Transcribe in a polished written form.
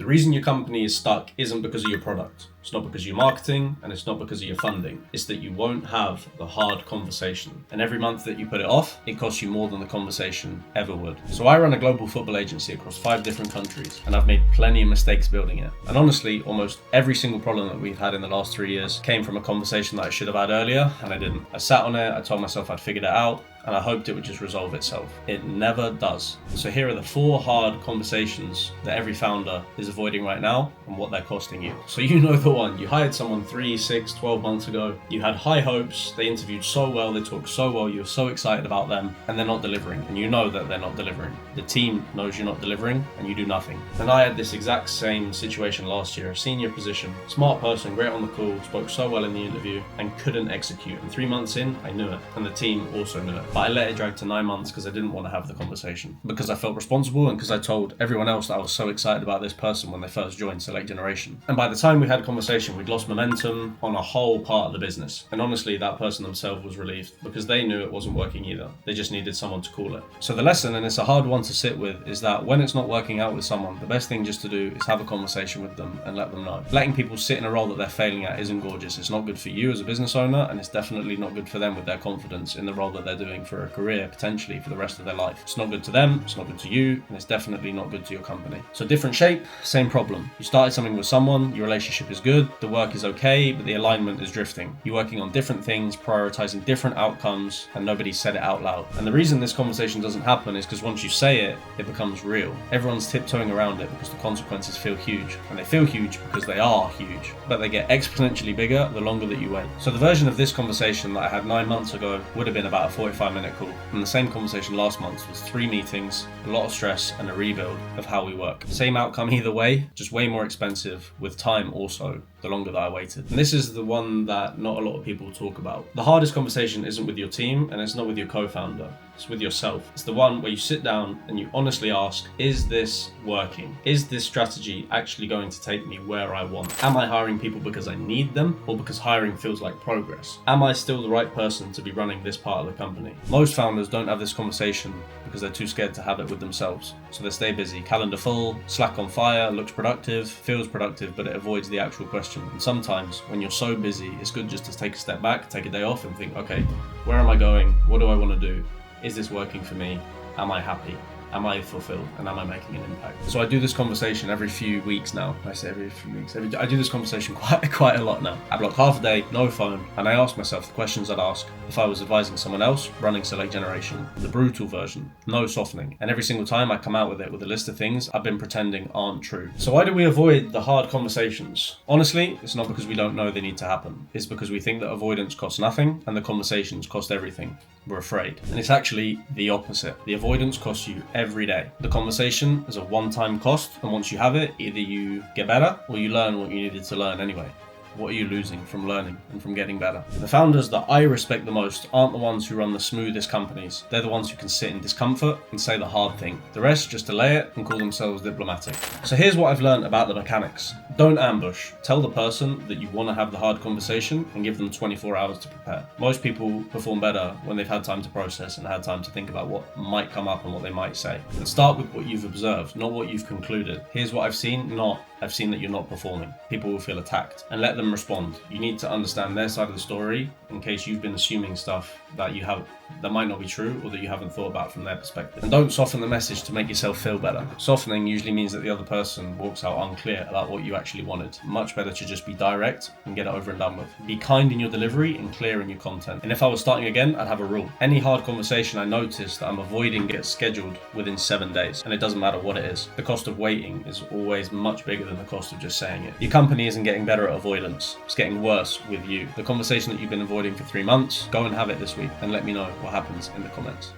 The reason your company is stuck isn't because of your product. It's not because of your marketing, and it's not because of your funding. It's that you won't have the hard conversation. And every month that you put it off, it costs you more than the conversation ever would. So I run a global football agency across 5 different countries, and I've made plenty of mistakes building it. And honestly, almost every single problem that we've had in the last 3 years came from a conversation that I should have had earlier, and I didn't. I sat on it, I told myself I'd figured it out, and I hoped it would just resolve itself. It never does. So here are the 4 hard conversations that every founder is avoiding right now and what they're costing you. So you know the one. You hired someone 3, 6, 12 months ago. You had high hopes. They interviewed so well. They talked so well. You were so excited about them, and they're not delivering. And you know that they're not delivering. The team knows you're not delivering, and you do nothing. And I had this exact same situation last year. A senior position, smart person, great on the call, spoke so well in the interview, and couldn't execute. And 3 months in, I knew it. And the team also knew it. But I let it drag to 9 months because I didn't want to have the conversation. Because I felt responsible, and because I told everyone else that I was so excited about this person when they first joined Select Generation. And by the time we had a conversation, we'd lost momentum on a whole part of the business. And honestly, that person themselves was relieved because they knew it wasn't working either. They just needed someone to call it. So the lesson, and it's a hard one to sit with, is that when it's not working out with someone, the best thing just to do is have a conversation with them and let them know. Letting people sit in a role that they're failing at isn't gorgeous. It's not good for you as a business owner, and it's definitely not good for them with their confidence in the role that they're doing for a career, potentially for the rest of their life. It's not good to them, it's not good to you, and it's definitely not good to your company. So different shape, same problem. You started something with someone, your relationship is good, the work is okay, but the alignment is drifting. You're working on different things, prioritizing different outcomes, and nobody said it out loud. And the reason this conversation doesn't happen is because once you say it, it becomes real. Everyone's tiptoeing around it because the consequences feel huge. And they feel huge because they are huge. But they get exponentially bigger the longer that you wait. So the version of this conversation that I had 9 months ago would have been about a 45-minute call. And the same conversation last month was 3 meetings, a lot of stress, and a rebuild of how we work. Same outcome either way, just way more expensive with time also, the longer that I waited. And this is the one that not a lot of people talk about. The hardest conversation isn't with your team, and it's not with your co-founder. It's with yourself. It's the one where you sit down and you honestly ask, is this working? Is this strategy actually going to take me where I want? Am I hiring people because I need them, or because hiring feels like progress? Am I still the right person to be running this part of the company? Most founders don't have this conversation because they're too scared to have it with themselves. So they stay busy, calendar full, Slack on fire, looks productive, feels productive, but it avoids the actual question. And sometimes when you're so busy, it's good just to take a step back, take a day off and think, okay, where am I going? What do I want to do? Is this working for me? Am I happy? Am I fulfilled? And am I making an impact? So I do this conversation every few weeks now. I say every few weeks. I do this conversation quite a lot now. I block half a day, no phone, and I ask myself the questions I'd ask if I was advising someone else running Select Generation, the brutal version, no softening. And every single time I come out with it with a list of things I've been pretending aren't true. So why do we avoid the hard conversations? Honestly, it's not because we don't know they need to happen. It's because we think that avoidance costs nothing and the conversations cost everything. We're afraid. And it's actually the opposite. The avoidance costs you every day. The conversation is a one-time cost, and once you have it, either you get better or you learn what you needed to learn anyway. What are you losing from learning and from getting better? The founders that I respect the most aren't the ones who run the smoothest companies. They're the ones who can sit in discomfort and say the hard thing. The rest just delay it and call themselves diplomatic. So here's what I've learned about the mechanics. Don't ambush. Tell the person that you want to have the hard conversation and give them 24 hours to prepare. Most people perform better when they've had time to process and had time to think about what might come up and what they might say. And start with what you've observed, not what you've concluded. Here's what I've seen, I've seen that you're not performing. People will feel attacked, and let them respond. You need to understand their side of the story in case you've been assuming stuff that might not be true or that you haven't thought about from their perspective. And don't soften the message to make yourself feel better. Softening usually means that the other person walks out unclear about what you actually wanted. Much better to just be direct and get it over and done with. Be kind in your delivery and clear in your content. And if I was starting again, I'd have a rule. Any hard conversation I notice that I'm avoiding gets scheduled within 7 days, and it doesn't matter what it is. The cost of waiting is always much bigger than the cost of just saying it. Your company isn't getting better at avoidance. It's getting worse with you. The conversation that you've been avoiding for 3 months, go and have it this week and let me know what happens in the comments.